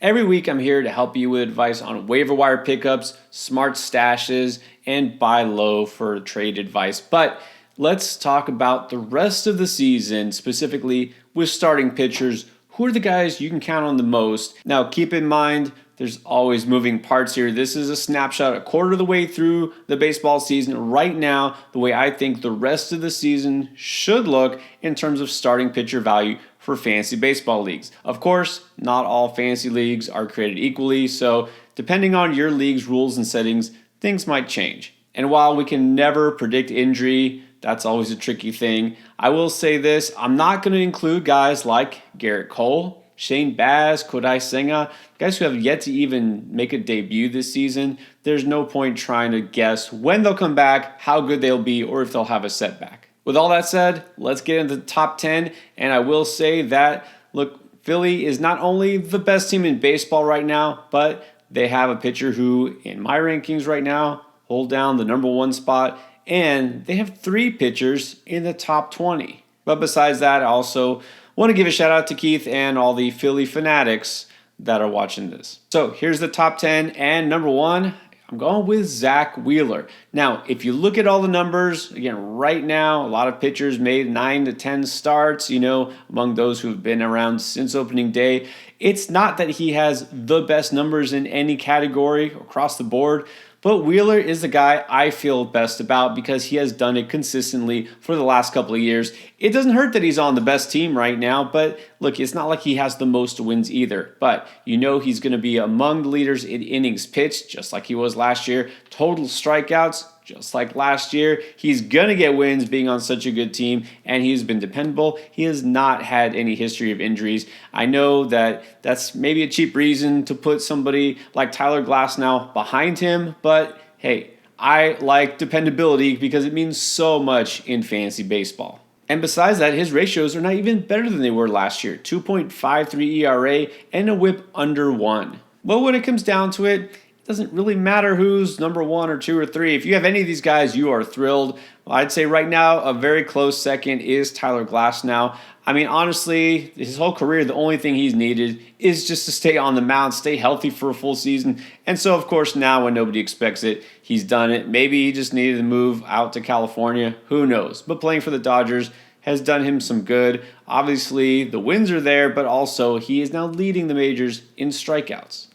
Every week I'm here to help you with advice on waiver wire pickups, smart stashes, and buy low for trade advice. But let's talk about the rest of the season, specifically with starting pitchers. Who are the guys you can count on the most? Now, keep in mind, there's always moving parts here. This is a snapshot a quarter of the way through the baseball season right now, the way I think the rest of the season should look in terms of starting pitcher value for fantasy baseball leagues. Of course, not all fantasy leagues are created equally, so depending on your league's rules and settings, things might change. And while we can never predict injury, that's always a tricky thing, I will say this, I'm not going to include guys like Garrett Cole, Shane Baz, Kodai Senga, guys who have yet to even make a debut this season. There's no point trying to guess when they'll come back, how good they'll be, or if they'll have a setback. With all that said, let's get into the top 10, and I will say that, look, Philly is not only the best team in baseball right now, but they have a pitcher who, in my rankings right now, hold down the number one spot, and they have 3 pitchers in the top 20. But besides that, I also want to give a shout out to Keith and all the Philly fanatics that are watching this. So here's the top 10, and number 1, I'm going with Zach Wheeler. Now, if you look at all the numbers, again, right now, a lot of pitchers made 9 to 10 starts, among those who have been around since opening day. It's not that he has the best numbers in any category across the board, but Wheeler is the guy I feel best about because he has done it consistently for the last couple of years. It doesn't hurt that he's on the best team right now, but look, it's not like he has the most wins either. But he's going to be among the leaders in innings pitched, just like he was last year. Total strikeouts, just like last year. He's going to get wins being on such a good team, and he's been dependable. He has not had any history of injuries. I know that that's maybe a cheap reason to put somebody like Tyler Glasnow behind him, but hey, I like dependability because it means so much in fantasy baseball. And besides that, his ratios are not even better than they were last year. 2.53 ERA and a whip under 1. But when it comes down to it, it doesn't really matter who's number 1 or 2 or 3. If you have any of these guys, you are thrilled. I'd say right now a very close second is Tyler Glasnow. I mean, honestly, his whole career, the only thing he's needed is just to stay on the mound, stay healthy for a full season. And so, of course, now when nobody expects it, he's done it. Maybe he just needed to move out to California. Who knows? But playing for the Dodgers has done him some good. Obviously, the wins are there, but also he is now leading the majors in strikeouts.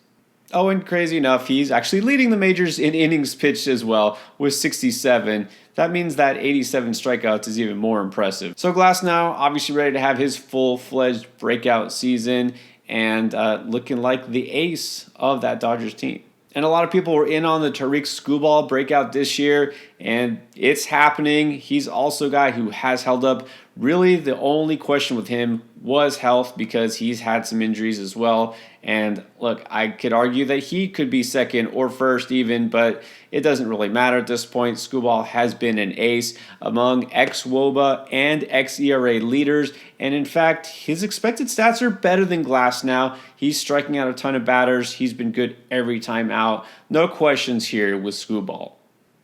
Oh, and crazy enough, he's actually leading the majors in innings pitched as well with 67. That means that 87 strikeouts is even more impressive. So Glasnow obviously ready to have his full-fledged breakout season and looking like the ace of that Dodgers team. And a lot of people were in on the Tariq Skubal breakout this year, and it's happening. He's also a guy who has held up. Really, the only question with him was health because he's had some injuries as well. And look, I could argue that he could be second or first even, but it doesn't really matter at this point. Skubal has been an ace among ex-WOBA and ex-ERA leaders. And in fact, his expected stats are better than Glasnow. He's striking out a ton of batters. He's been good every time out. No questions here with Skubal.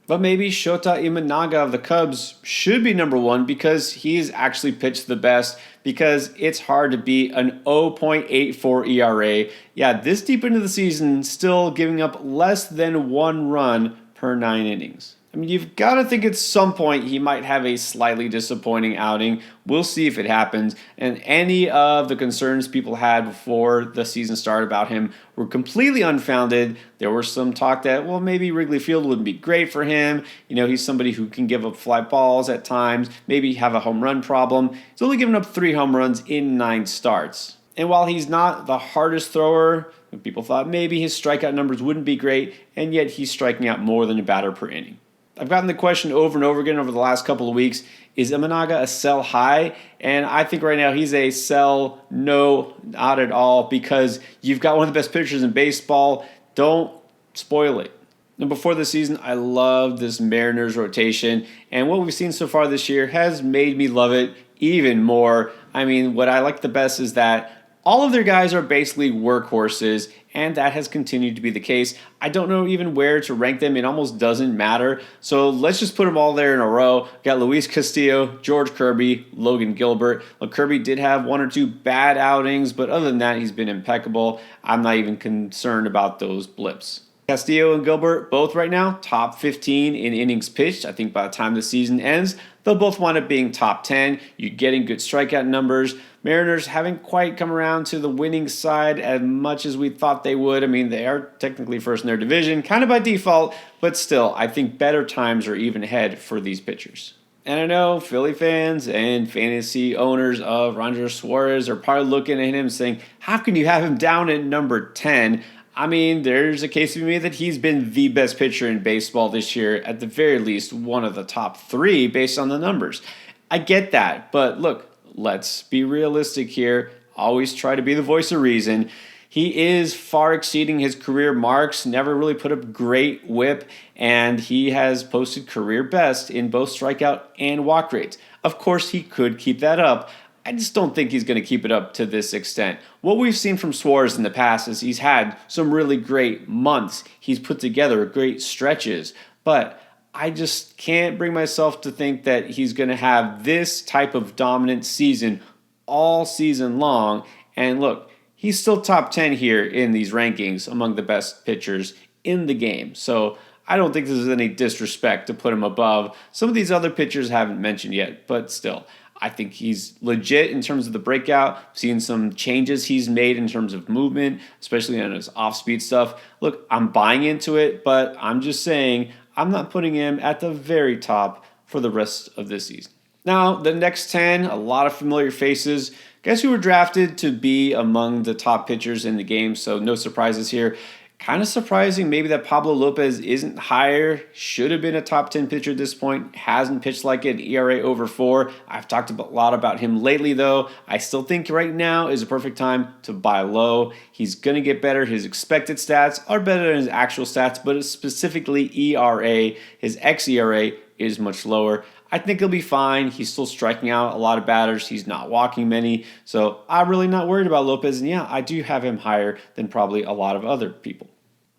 But maybe Shota Imanaga of the Cubs should be number 1 because he's actually pitched the best, because it's hard to beat an 0.84 ERA. Yeah, this deep into the season, still giving up less than 1 run per 9 innings. I mean, you've got to think at some point he might have a slightly disappointing outing. We'll see if it happens. And any of the concerns people had before the season started about him were completely unfounded. There was some talk that, well, maybe Wrigley Field wouldn't be great for him. He's somebody who can give up fly balls at times, maybe have a home run problem. He's only given up 3 home runs in 9 starts. And while he's not the hardest thrower, people thought maybe his strikeout numbers wouldn't be great, and yet he's striking out more than a batter per inning. I've gotten the question over and over again over the last couple of weeks, is Imanaga a sell high? And I think right now he's a sell no, not at all, because you've got one of the best pitchers in baseball. Don't spoil it. And before the season, I loved this Mariners rotation, and what we've seen so far this year has made me love it even more. I mean, what I like the best is that All of their guys are basically workhorses, and that has continued to be the case. I don't know even where to rank them. It almost doesn't matter. So let's just put them all there in a row. Got Luis Castillo, George Kirby, Logan Gilbert. Look, Kirby did have one or two bad outings, but other than that, he's been impeccable. I'm not even concerned about those blips. Castillo and Gilbert, both right now, top 15 in innings pitched. I think by the time the season ends, they'll both wind up being top 10. You're getting good strikeout numbers. Mariners haven't quite come around to the winning side as much as we thought they would. I mean, they are technically first in their division, kind of by default, but still, I think better times are even ahead for these pitchers. And I know Philly fans and fantasy owners of Ranger Suarez are probably looking at him saying, how can you have him down at number 10? I mean, there's a case to be made that he's been the best pitcher in baseball this year, at the very least one of the top 3 based on the numbers. I get that, but look, let's be realistic here. Always try to be the voice of reason. He is far exceeding his career marks, never really put up great whip, and he has posted career best in both strikeout and walk rates. Of course, he could keep that up. I just don't think he's going to keep it up to this extent. What we've seen from Suarez in the past is he's had some really great months. He's put together great stretches, but I just can't bring myself to think that he's going to have this type of dominant season all season long. And look, he's still top 10 here in these rankings among the best pitchers in the game. So I don't think this is any disrespect to put him above some of these other pitchers haven't mentioned yet, but still, I think he's legit in terms of the breakout. Seeing some changes he's made in terms of movement, especially on his off-speed stuff. Look, I'm buying into it, but I'm just saying I'm not putting him at the very top for the rest of this season. Now, the next 10, a lot of familiar faces. Guess who were drafted to be among the top pitchers in the game, so no surprises here. Kind of surprising maybe that Pablo Lopez isn't higher. Should have been a top 10 pitcher at this point. Hasn't pitched like it. ERA over 4. I've talked a lot about him lately, though. I still think right now is a perfect time to buy low. He's going to get better. His expected stats are better than his actual stats, but specifically ERA. His xERA is much lower. I think he'll be fine. He's still striking out a lot of batters. He's not walking many. So I'm really not worried about Lopez. And yeah, I do have him higher than probably a lot of other people.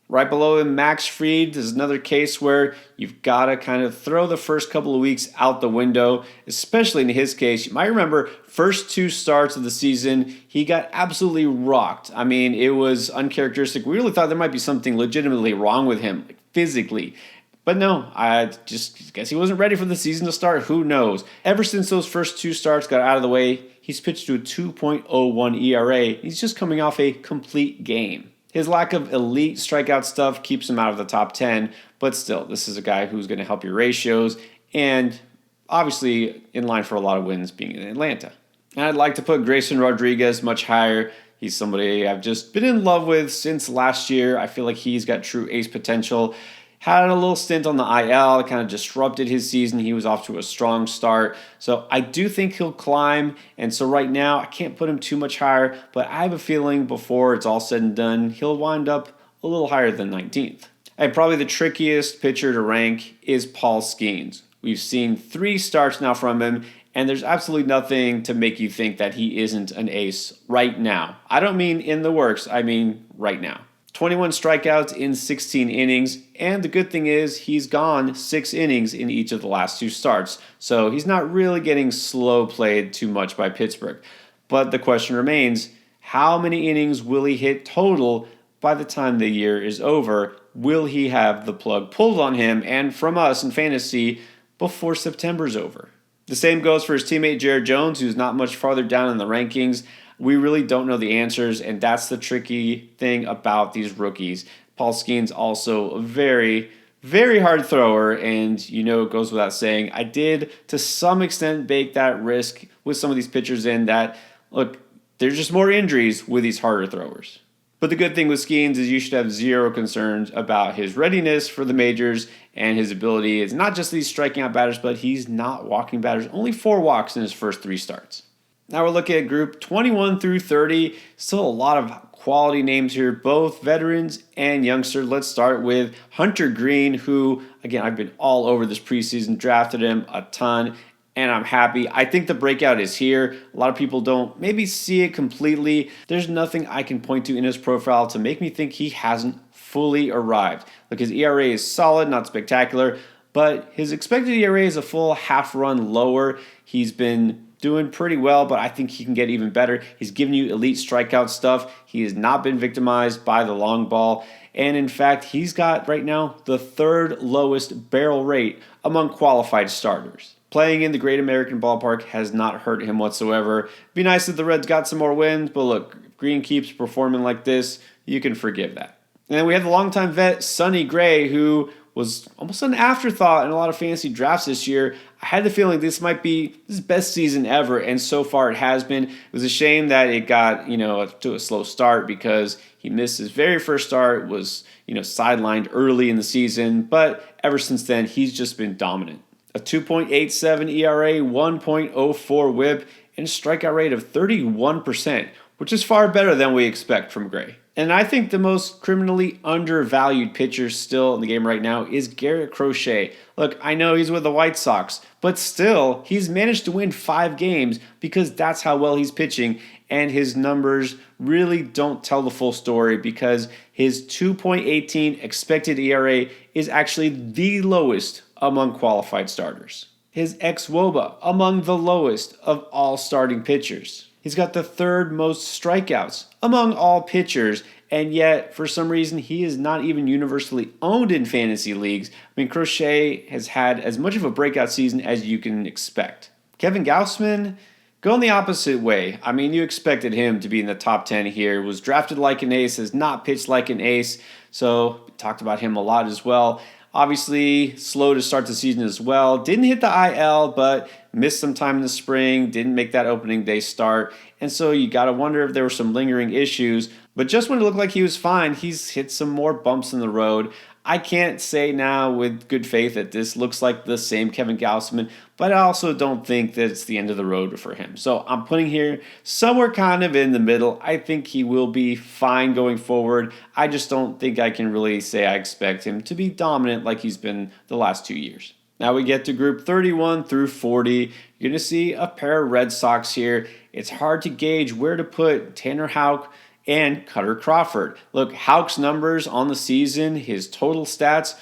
Right below him, Max Fried is another case where you've got to kind of throw the first couple of weeks out the window, especially in his case. You might remember first 2 starts of the season, he got absolutely rocked. I mean, it was uncharacteristic. We really thought there might be something legitimately wrong with him, like physically. But no, I just guess he wasn't ready for the season to start. Who knows? Ever since those first 2 starts got out of the way, he's pitched to a 2.01 ERA. He's just coming off a complete game. His lack of elite strikeout stuff keeps him out of the top 10, but still, this is a guy who's going to help your ratios and obviously in line for a lot of wins being in Atlanta. And I'd like to put Grayson Rodriguez much higher. He's somebody I've just been in love with since last year. I feel like he's got true ace potential. Had a little stint on the IL, kind of disrupted his season. He was off to a strong start. So I do think he'll climb. And so right now, I can't put him too much higher, but I have a feeling before it's all said and done, he'll wind up a little higher than 19th. And probably the trickiest pitcher to rank is Paul Skenes. We've seen 3 starts now from him, and there's absolutely nothing to make you think that he isn't an ace right now. I don't mean in the works, I mean right now. 21 strikeouts in 16 innings, and the good thing is he's gone 6 innings in each of the last 2 starts, so he's not really getting slow played too much by Pittsburgh. But the question remains, how many innings will he hit total by the time the year is over? Will he have the plug pulled on him and from us in fantasy before September's over? The same goes for his teammate Jared Jones, who's not much farther down in the rankings. We really don't know the answers, and that's the tricky thing about these rookies. Paul Skenes also a very, very hard thrower, and it goes without saying. I did, to some extent, bake that risk with some of these pitchers in that, look, there's just more injuries with these harder throwers. But the good thing with Skenes is you should have zero concerns about his readiness for the majors and his ability. It's not just these striking out batters, but he's not walking batters. Only 4 walks in his first 3 starts. Now we're looking at group 21 through 30. Still a lot of quality names here, both veterans and youngsters. Let's start with Hunter Green, who, again, I've been all over this preseason, drafted him a ton. and I'm happy. I think the breakout is here. A lot of people don't maybe see it completely. There's nothing I can point to in his profile to make me think he hasn't fully arrived. Look, his ERA is solid, not spectacular, but his expected ERA is a full half run lower. He's been doing pretty well, but I think he can get even better. He's given you elite strikeout stuff. He has not been victimized by the long ball. And in fact, he's got right now the third lowest barrel rate among qualified starters. Playing in the Great American Ballpark has not hurt him whatsoever. Be nice if the Reds got some more wins, but look, if Green keeps performing like this, you can forgive that. And then we have the longtime vet, Sonny Gray, who was almost an afterthought in a lot of fantasy drafts this year. I had the feeling this might be his best season ever, and so far it has been. It was a shame that it got, to a slow start because he missed his very first start, was, sidelined early in the season, but ever since then, he's just been dominant. A 2.87 ERA, 1.04 whip, and a strikeout rate of 31%, which is far better than we expect from Gray. And I think the most criminally undervalued pitcher still in the game right now is Garrett Crochet. Look, I know he's with the White Sox, but still, he's managed to win 5 games because that's how well he's pitching, and his numbers really don't tell the full story because his 2.18 expected ERA is actually the lowest among qualified starters. His xWOBA among the lowest of all starting pitchers. He's got the third most strikeouts among all pitchers, and yet, for some reason, he is not even universally owned in fantasy leagues. I mean, Crochet has had as much of a breakout season as you can expect. Kevin Gausman, going the opposite way. I mean, you expected him to be in the top 10 here. Was drafted like an ace, has not pitched like an ace, so we talked about him a lot as well. Obviously, slow to start the season as well. Didn't hit the IL, but missed some time in the spring. Didn't make that opening day start. And so you got to wonder if there were some lingering issues. But just when it looked like he was fine, he's hit some more bumps in the road. I can't say now with good faith that this looks like the same Kevin Gausman, but I also don't think that it's the end of the road for him. So I'm putting here somewhere kind of in the middle. I think he will be fine going forward. I just don't think I can really say I expect him to be dominant like he's been the last 2 years. Now we get to group 31 through 40. You're going to see a pair of Red Sox here. It's hard to gauge where to put Tanner Houck and Cutter Crawford. Look, Houck's numbers on the season, his total stats,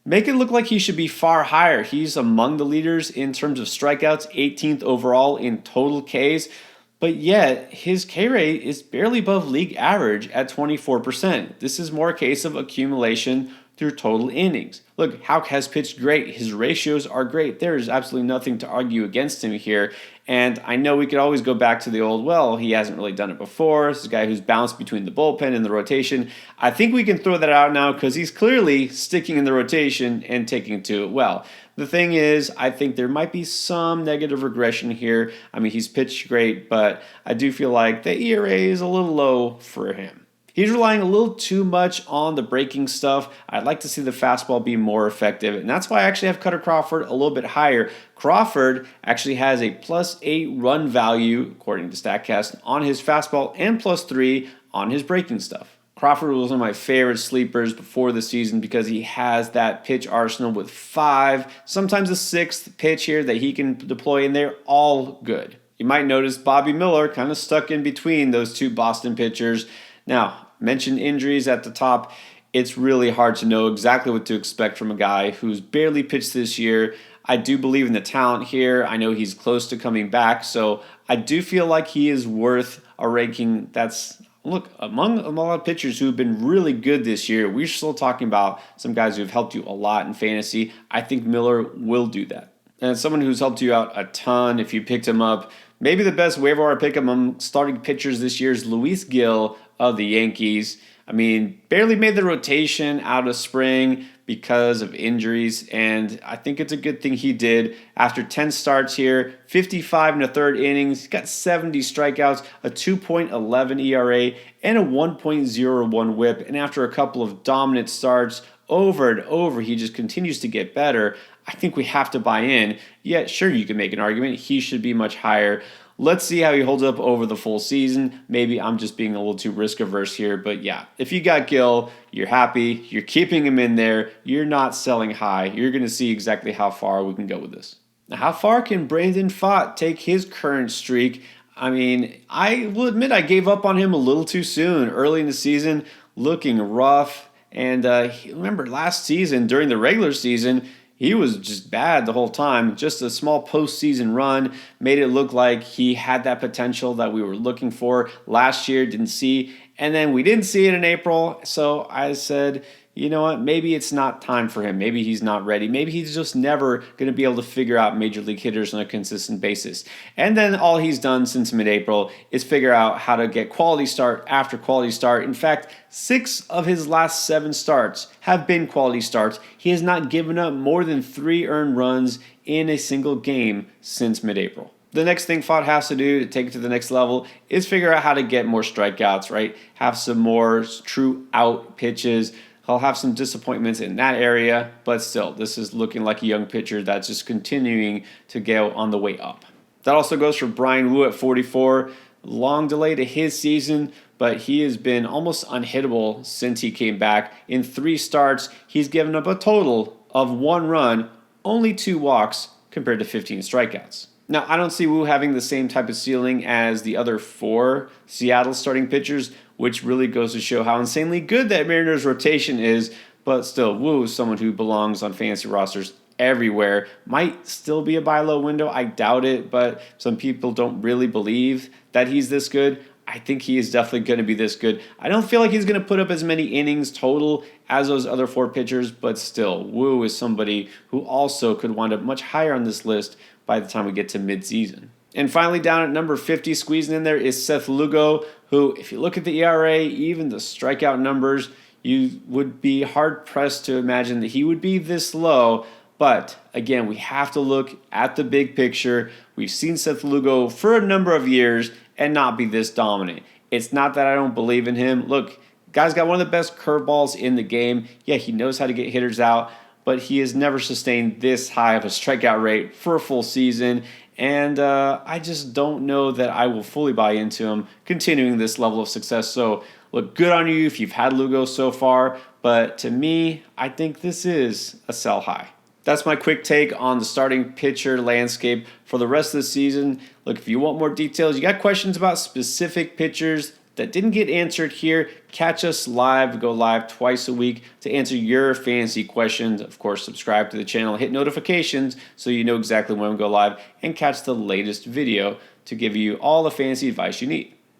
make it look like he should be far higher. He's among the leaders in terms of strikeouts, 18th overall in total Ks, but yet his K rate is barely above league average at 24%. This is more a case of accumulation through total innings. Look, Houck has pitched great. His ratios are great. There is absolutely nothing to argue against him here. And I know we could always go back to the old, well, he hasn't really done it before. This is a guy who's bounced between the bullpen and the rotation. I think we can throw that out now because he's clearly sticking in the rotation and taking to it well. The thing is, I think there might be some negative regression here. I mean, he's pitched great, but I do feel like the ERA is a little low for him. He's relying a little too much on the breaking stuff. I'd like to see the fastball be more effective, and that's why I actually have Cutter Crawford a little bit higher. Crawford actually has a +8 run value, according to StatCast, on his fastball and +3 on his breaking stuff. Crawford was one of my favorite sleepers before the season because he has that pitch arsenal with 5, sometimes a 6th pitch here that he can deploy, and they're all good. You might notice Bobby Miller kind of stuck in between those two Boston pitchers. Now, mentioned injuries at the top. It's really hard to know exactly what to expect from a guy who's barely pitched this year. I do believe in the talent here. I know he's close to coming back, so I do feel like he is worth a ranking that's, look, among a lot of pitchers who have been really good this year. We're still talking about some guys who have helped you a lot in fantasy. I think Miller will do that. And someone who's helped you out a ton if you picked him up. Maybe the best waiver wire pick among starting pitchers this year is Luis Gil of the Yankees. I mean, barely made the rotation out of spring because of injuries, and I think it's a good thing he did. After 10 starts here, 55 in the third innings, he's got 70 strikeouts, a 2.11 ERA, and a 1.01 whip, and after a couple of dominant starts, over and over, he just continues to get better. I think we have to buy in. Yeah, sure, you can make an argument. He should be much higher. Let's see how he holds up over the full season. Maybe I'm just being a little too risk averse here, but yeah, if you got Gil, you're happy, you're keeping him in there, you're not selling high. You're going to see exactly how far we can go with this. Now, how far can Brandon Pfaadt take his current streak? I mean, I will admit I gave up on him a little too soon. Early in the season, looking rough. And remember, last season, during the regular season, he was just bad the whole time. Just a small postseason run made it look like he had that potential that we were looking for last year, didn't see. And then we didn't see it in April. So I said, you know what, maybe it's not time for him. Maybe he's not ready. Maybe he's just never going to be able to figure out major league hitters on a consistent basis. And then all he's done since mid-April is figure out how to get quality start after quality start. In fact, 6 of his last 7 starts have been quality starts. He has not given up more than 3 earned runs in a single game since mid-April. The next thing Pfaadt has to do to take it to the next level is figure out how to get more strikeouts, right? Have some more true out pitches. He'll have some disappointments in that area, but still, this is looking like a young pitcher that's just continuing to go on the way up. That also goes for Brian Wu at 44. Long delay to his season, but he has been almost unhittable since he came back. In 3 starts, he's given up a total of 1 run, only 2 walks, compared to 15 strikeouts. Now, I don't see Wu having the same type of ceiling as the other 4 Seattle starting pitchers, which really goes to show how insanely good that Mariners rotation is. But still, Wu is someone who belongs on fantasy rosters everywhere. Might still be a buy low window. I doubt it, but some people don't really believe that he's this good. I think he is definitely going to be this good. I don't feel like he's going to put up as many innings total as those other 4 pitchers, but still, Wu is somebody who also could wind up much higher on this list by the time we get to midseason. And finally, down at number 50, squeezing in there is Seth Lugo, who, if you look at the ERA, even the strikeout numbers, you would be hard-pressed to imagine that he would be this low. But again, we have to look at the big picture. We've seen Seth Lugo for a number of years and not be this dominant. It's not that I don't believe in him. Look, guy's got one of the best curveballs in the game. Yeah, he knows how to get hitters out, but he has never sustained this high of a strikeout rate for a full season. And I just don't know that I will fully buy into him continuing this level of success. So, look, good on you if you've had Lugo so far. But to me, I think this is a sell high. That's my quick take on the starting pitcher landscape for the rest of the season. Look, if you want more details, you got questions about specific pitchers that didn't get answered here, catch us live. We go live twice a week to answer your fantasy questions. Of course, subscribe to the channel, hit notifications so you know exactly when we go live, and catch the latest video to give you all the fantasy advice you need.